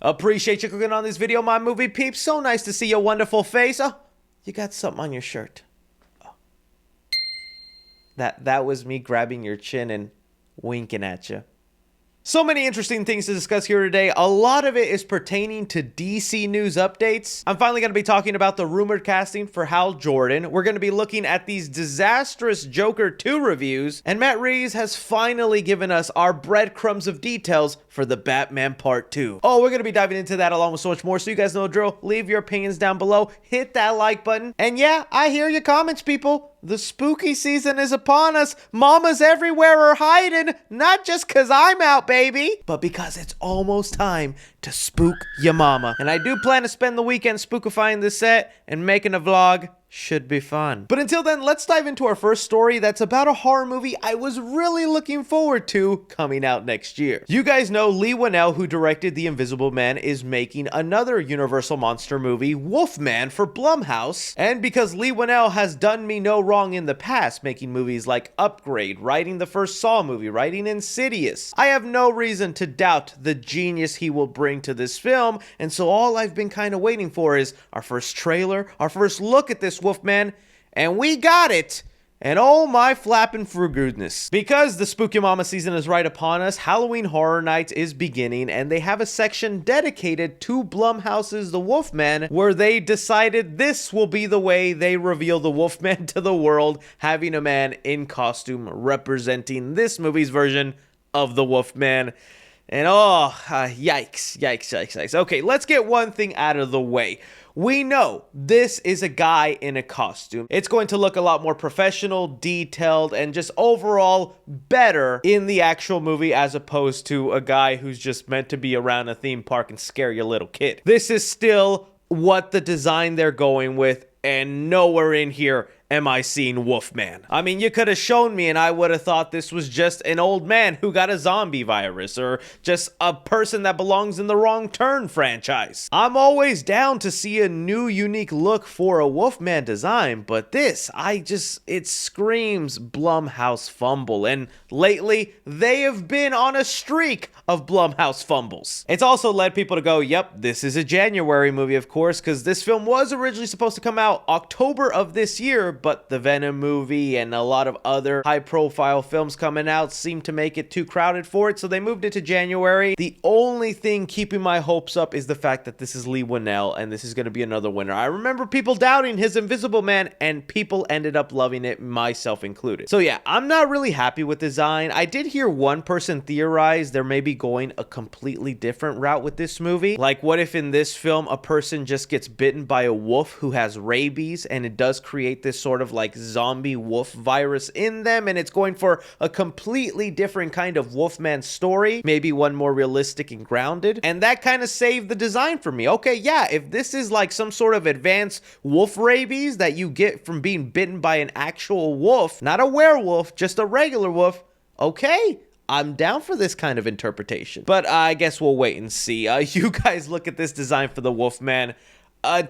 Appreciate you clicking on this video, my movie peeps. So nice to see your wonderful face. Oh, you got something on your shirt. Oh. That was me grabbing your chin and winking at you. So many interesting things to discuss here today. A lot of it is pertaining to DC news updates. I'm finally going to be talking about the rumored casting for Hal Jordan. We're going to be looking at these disastrous Joker 2 reviews. And Matt Reeves has finally given us our breadcrumbs of details for the Batman Part 2. Oh, we're going to be diving into that along with so much more. So you guys know the drill. Leave your opinions down below. Hit that like button. And yeah, I hear your comments, people. The spooky season is upon us. Mamas everywhere are hiding. Not just because I'm out, baby, but because it's almost time to spook your mama. And I do plan to spend the weekend spookifying the set and making a vlog. Should be fun. But until then, let's dive into our first story that's about a horror movie I was really looking forward to coming out next year. You guys know Leigh Whannell, who directed The Invisible Man, is making another Universal monster movie, Wolfman, for Blumhouse. And because Leigh Whannell has done me no wrong in the past, making movies like Upgrade, writing the first Saw movie, writing Insidious, I have no reason to doubt the genius he will bring to this film. And so all I've been kind of waiting for is our first trailer, our first look at this Wolfman, and we got it. And oh my flapping for goodness. Because the Spooky Mama season is right upon us, Halloween Horror Nights is beginning, and they have a section dedicated to Blumhouse's The Wolfman, where they decided this will be the way they reveal the Wolfman to the world, having a man in costume representing this movie's version of the Wolfman. And yikes. Okay, let's get one thing out of the way. We know this is a guy in a costume. It's going to look a lot more professional, detailed, and just overall better in the actual movie as opposed to a guy who's just meant to be around a theme park and scare your little kid. This is still what the design they're going with, and nowhere in here am I seeing Wolfman. I mean, you could have shown me and I would have thought this was just an old man who got a zombie virus, or just a person that belongs in the Wrong Turn franchise. I'm always down to see a new, unique look for a Wolfman design, but this, it screams Blumhouse fumble, and lately, they have been on a streak of Blumhouse fumbles. It's also led people to go, yep, this is a January movie, of course, because this film was originally supposed to come out October of this year, but the Venom movie and a lot of other high-profile films coming out seemed to make it too crowded for it, so they moved it to January. The only thing keeping my hopes up is the fact that this is Leigh Whannell, and this is going to be another winner. I remember people doubting his Invisible Man, and people ended up loving it, myself included. So yeah, I'm not really happy with design. I did hear one person theorize there may be going a completely different route with this movie. Like, what if in this film a person just gets bitten by a wolf who has rabies, and it does create this sort of like zombie wolf virus in them, and it's going for a completely different kind of Wolfman story, maybe one more realistic and grounded, and that kind of saved the design for me. Okay, yeah, if this is like some sort of advanced wolf rabies that you get from being bitten by an actual wolf, not a werewolf, just a regular wolf, okay, I'm down for this kind of interpretation. But I guess we'll wait and see. You guys look at this design for the Wolfman.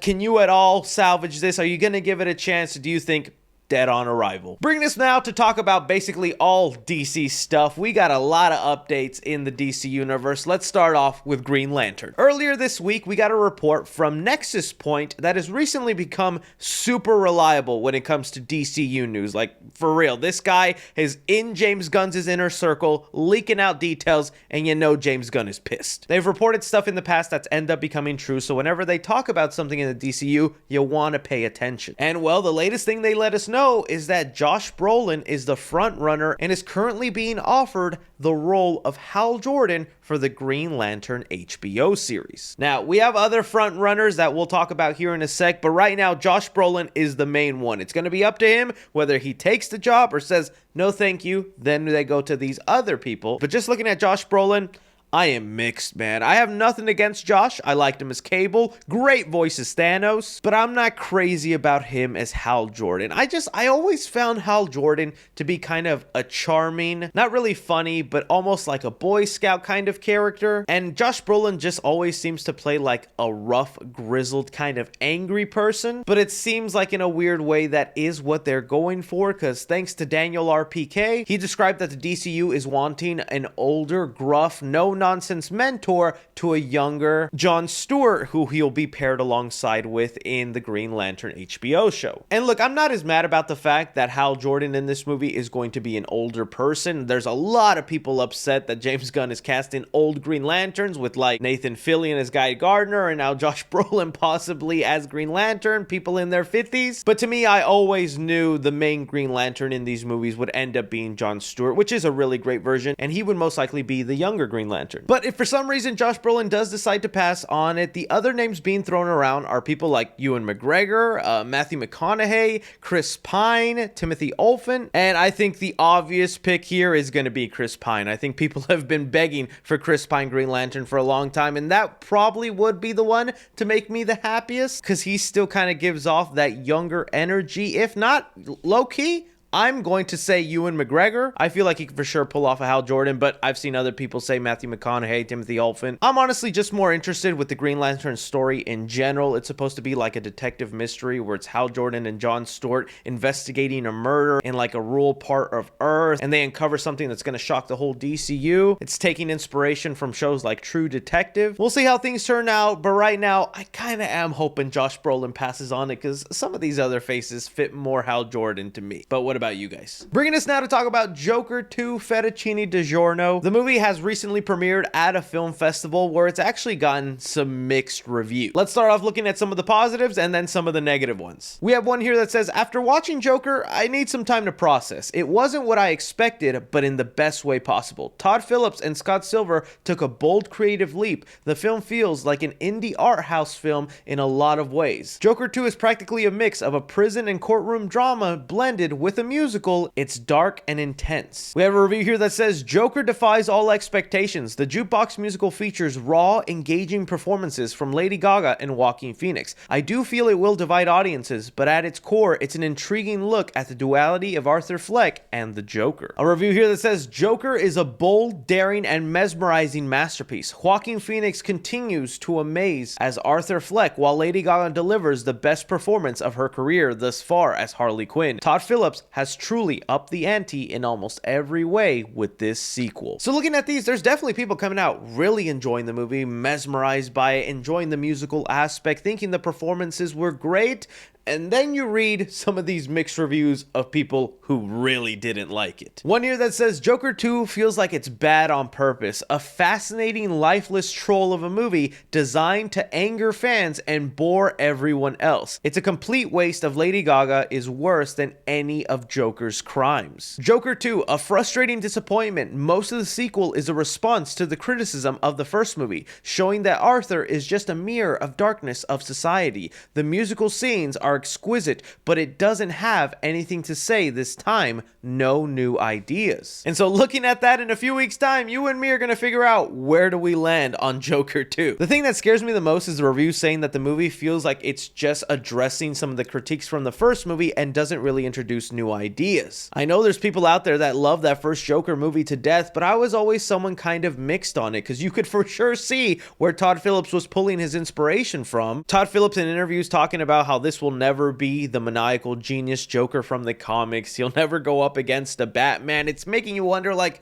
Can you at all salvage this? Are you going to give it a chance? Or do you think dead on arrival? Bringing us now to talk about basically all DC stuff. We got a lot of updates in the DC universe. Let's start off with Green Lantern. Earlier this week, we got a report from Nexus Point that has recently become super reliable when it comes to DCU news. Like, for real, this guy is in James Gunn's inner circle, leaking out details, and you know James Gunn is pissed. They've reported stuff in the past that's ended up becoming true, so whenever they talk about something in the DCU, you want to pay attention. And well, the latest thing they let us know is that Josh Brolin is the front runner and is currently being offered the role of Hal Jordan for the Green Lantern HBO series. Now, we have other front runners that we'll talk about here in a sec, but right now, Josh Brolin is the main one. It's going to be up to him whether he takes the job or says, no thank you, then they go to these other people. But just looking at Josh Brolin, I am mixed, man. I have nothing against Josh. I liked him as Cable. Great voice as Thanos. But I'm not crazy about him as Hal Jordan. I always found Hal Jordan to be kind of a charming, not really funny, but almost like a Boy Scout kind of character. And Josh Brolin just always seems to play like a rough, grizzled kind of angry person. But it seems like in a weird way that is what they're going for, because thanks to Daniel RPK, he described that the DCU is wanting an older, gruff, no no-nonsense mentor to a younger Jon Stewart, who he'll be paired alongside with in the Green Lantern HBO show. And look, I'm not as mad about the fact that Hal Jordan in this movie is going to be an older person. There's a lot of people upset that James Gunn is casting old Green Lanterns with like Nathan Fillion as Guy Gardner and now Josh Brolin possibly as Green Lantern, people in their 50s. But to me, I always knew the main Green Lantern in these movies would end up being Jon Stewart, which is a really great version, and he would most likely be the younger Green Lantern. But if for some reason Josh Brolin does decide to pass on it, the other names being thrown around are people like Ewan McGregor, Matthew McConaughey, Chris Pine, Timothy Olyphant, and I think the obvious pick here is going to be Chris Pine. I think people have been begging for Chris Pine Green Lantern for a long time, and that probably would be the one to make me the happiest, because he still kind of gives off that younger energy. If not low-key, I'm going to say Ewan McGregor. I feel like he could for sure pull off a Hal Jordan, but I've seen other people say Matthew McConaughey, Timothy Olyphant. I'm honestly just more interested with the Green Lantern story in general. It's supposed to be like a detective mystery where it's Hal Jordan and Jon Stewart investigating a murder in like a rural part of Earth, and they uncover something that's going to shock the whole DCU. It's taking inspiration from shows like True Detective. We'll see how things turn out, but right now, I kind of am hoping Josh Brolin passes on it because some of these other faces fit more Hal Jordan to me. But what about you guys? Bringing us now to talk about Joker 2 Fettuccine DiGiorno. The movie has recently premiered at a film festival where it's actually gotten some mixed reviews. Let's start off looking at some of the positives and then some of the negative ones. We have one here that says, after watching Joker, I need some time to process. It wasn't what I expected, but in the best way possible. Todd Phillips and Scott Silver took a bold creative leap. The film feels like an indie art house film in a lot of ways. Joker 2 is practically a mix of a prison and courtroom drama blended with a musical. It's dark and intense. We have a review here that says Joker defies all expectations. The jukebox musical features raw, engaging performances from Lady Gaga and Joaquin Phoenix. I do feel it will divide audiences, but at its core, it's an intriguing look at the duality of Arthur Fleck and the Joker. A review here that says Joker is a bold, daring, and mesmerizing masterpiece. Joaquin Phoenix continues to amaze as Arthur Fleck, while Lady Gaga delivers the best performance of her career thus far as Harley Quinn. Todd Phillips has truly upped the ante in almost every way with this sequel. So looking at these, there's definitely people coming out really enjoying the movie, mesmerized by it, enjoying the musical aspect, thinking the performances were great. And then you read some of these mixed reviews of people who really didn't like it. One here that says Joker 2 feels like it's bad on purpose. A fascinating, lifeless troll of a movie designed to anger fans and bore everyone else. It's a complete waste of Lady Gaga is worse than any of Joker's crimes. Joker 2, a frustrating disappointment. Most of the sequel is a response to the criticism of the first movie, showing that Arthur is just a mirror of darkness of society. The musical scenes are exquisite, but it doesn't have anything to say this time. No new ideas. And so looking at that in a few weeks time, you and me are going to figure out where do we land on Joker 2. The thing that scares me the most is the review saying that the movie feels like it's just addressing some of the critiques from the first movie and doesn't really introduce new ideas. I know there's people out there that love that first Joker movie to death, but I was always someone kind of mixed on it because you could for sure see where Todd Phillips was pulling his inspiration from. Todd Phillips in interviews talking about how this will never be the maniacal genius Joker from the comics. He'll never go up against a Batman. It's making you wonder, like,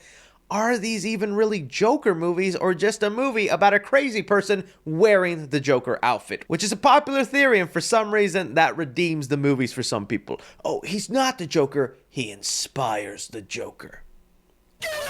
are these even really Joker movies or just a movie about a crazy person wearing the Joker outfit? Which is a popular theory, and for some reason that redeems the movies for some people. Oh, he's not the Joker, he inspires the Joker.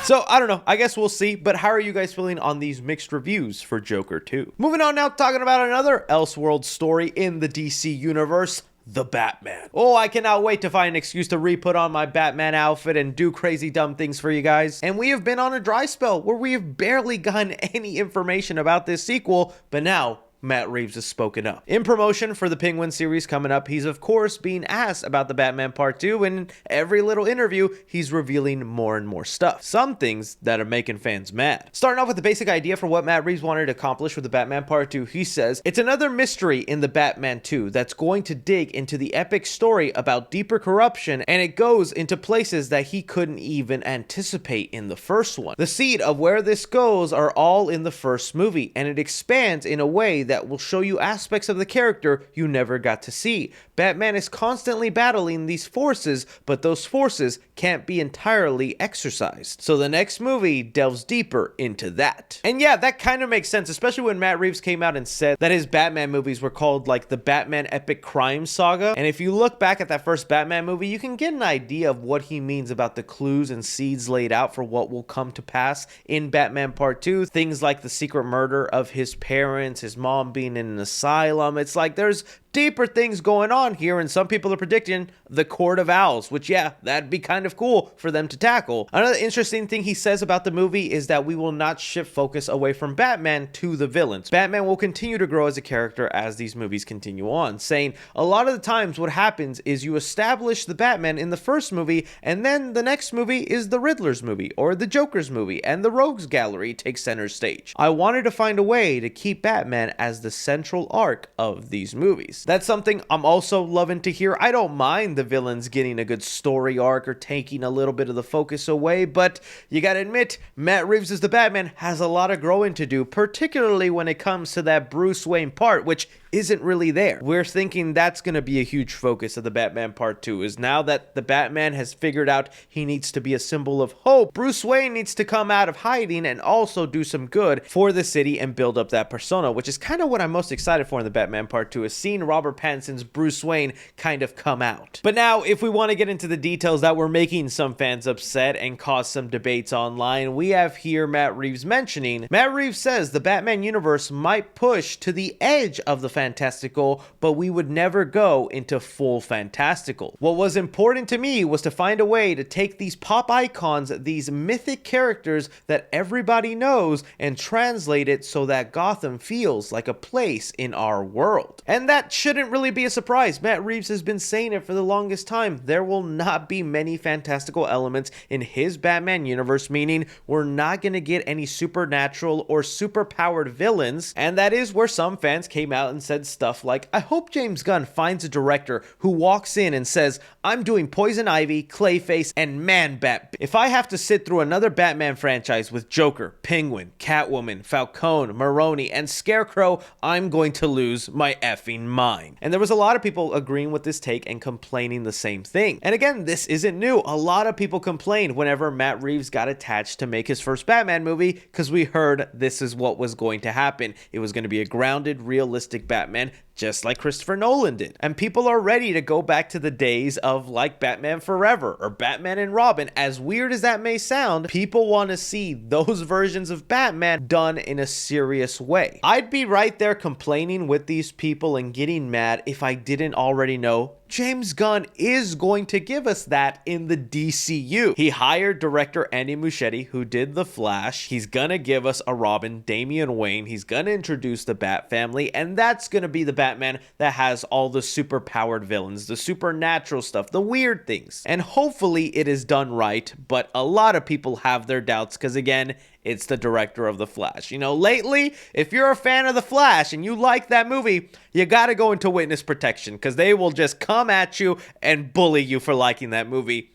So, I don't know. I guess we'll see. But how are you guys feeling on these mixed reviews for Joker 2? Moving on now, talking about another Elseworld story in the DC universe. The Batman. Oh, I cannot wait to find an excuse to re-put on my Batman outfit and do crazy dumb things for you guys. And we have been on a dry spell where we have barely gotten any information about this sequel, but now Matt Reeves has spoken up. In promotion for the Penguin series coming up, he's of course being asked about the Batman Part 2, and in every little interview, he's revealing more and more stuff. Some things that are making fans mad. Starting off with the basic idea for what Matt Reeves wanted to accomplish with the Batman Part 2, he says, it's another mystery in the Batman 2 that's going to dig into the epic story about deeper corruption, and it goes into places that he couldn't even anticipate in the first one. The seed of where this goes are all in the first movie, and it expands in a way that that will show you aspects of the character you never got to see. Batman is constantly battling these forces, but those forces can't be entirely exercised. So the next movie delves deeper into that. And yeah, that kind of makes sense, especially when Matt Reeves came out and said that his Batman movies were called like the Batman Epic Crime Saga. And if you look back at that first Batman movie, you can get an idea of what he means about the clues and seeds laid out for what will come to pass in Batman Part 2. Things like the secret murder of his parents, his mom being in an asylum. It's like there's deeper things going on here, and some people are predicting the Court of Owls, which, yeah, that'd be kind of cool for them to tackle. Another interesting thing he says about the movie is that we will not shift focus away from Batman to the villains. Batman will continue to grow as a character as these movies continue on, saying a lot of the times what happens is you establish the Batman in the first movie, and then the next movie is the Riddler's movie, or the Joker's movie, and the Rogues Gallery takes center stage. I wanted to find a way to keep Batman as the central arc of these movies. That's something I'm also loving to hear. I don't mind the villains getting a good story arc or taking a little bit of the focus away, but you gotta admit, Matt Reeves as the Batman has a lot of growing to do, particularly when it comes to that Bruce Wayne part, which isn't really there. We're thinking that's going to be a huge focus of the Batman Part 2, is now that the Batman has figured out he needs to be a symbol of hope, Bruce Wayne needs to come out of hiding and also do some good for the city and build up that persona, which is kind of what I'm most excited for in the Batman Part 2, is seeing Robert Pattinson's Bruce Wayne kind of come out. But now, if we want to get into the details that were making some fans upset and cause some debates online, we have here Matt Reeves mentioning, Matt Reeves says the Batman universe might push to the edge of the fantastical, but we would never go into full fantastical. What was important to me was to find a way to take these pop icons, these mythic characters that everybody knows, and translate it so that Gotham feels like a place in our world. And that shouldn't really be a surprise. Matt Reeves has been saying it for the longest time. There will not be many fantastical elements in his Batman universe, meaning we're not going to get any supernatural or superpowered villains, and that is where some fans came out and said stuff like, I hope James Gunn finds a director who walks in and says, I'm doing Poison Ivy, Clayface, and Man-Bat. If I have to sit through another Batman franchise with Joker, Penguin, Catwoman, Falcone, Maroni, and Scarecrow, I'm going to lose my effing mind. And there was a lot of people agreeing with this take and complaining the same thing. And again, this isn't new. A lot of people complained whenever Matt Reeves got attached to make his first Batman movie, because we heard this is what was going to happen. It was going to be a grounded, realistic Batman, just like Christopher Nolan did. And people are ready to go back to the days of like Batman Forever or Batman and Robin. As weird as that may sound, people want to see those versions of Batman done in a serious way. I'd be right there complaining with these people and getting mad if I didn't already know James Gunn is going to give us that in the DCU. He hired director Andy Muschietti, who did The Flash. He's gonna give us a Robin, Damian Wayne. He's gonna introduce the Bat family, and that's gonna be the Batman that has all the super-powered villains, the supernatural stuff, the weird things. And hopefully it is done right, but a lot of people have their doubts because, again, it's the director of The Flash. You know, lately, if you're a fan of The Flash and you like that movie, you gotta go into witness protection because they will just come at you and bully you for liking that movie.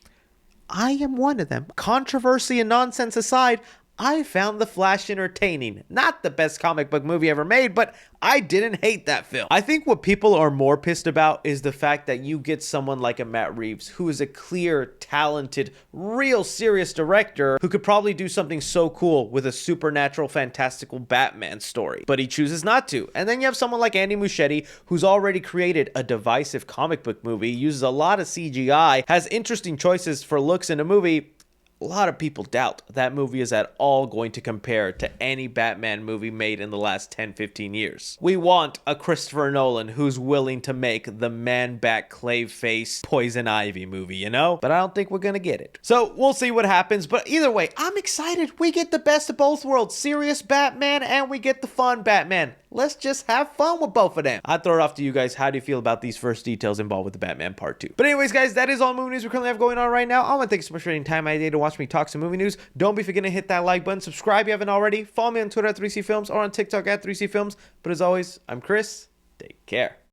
I am one of them. Controversy and nonsense aside, I found The Flash entertaining. Not the best comic book movie ever made, but I didn't hate that film. I think what people are more pissed about is the fact that you get someone like a Matt Reeves, who is a clear, talented, real serious director who could probably do something so cool with a supernatural, fantastical Batman story, but he chooses not to. And then you have someone like Andy Muschietti, who's already created a divisive comic book movie, uses a lot of CGI, has interesting choices for looks in a movie. A lot of people doubt that movie is at all going to compare to any Batman movie made in the last 10-15 years. We want a Christopher Nolan who's willing to make the Man-Bat, Clayface, Poison Ivy movie, you know? But I don't think we're gonna get it. So we'll see what happens, but either way, I'm excited. We get the best of both worlds. Serious Batman and we get the fun Batman. Let's just have fun with both of them. I'll throw it off to you guys. How do you feel about these first details involved with the Batman Part 2? But anyways, guys, that is all movie news we currently have going on right now. I want to thank you so much for taking time out of your day to watch me talk some movie news. Don't be forgetting to hit that like button. Subscribe if you haven't already. Follow me on Twitter at 3C Films or on TikTok at 3C Films. But as always, I'm Chris. Take care.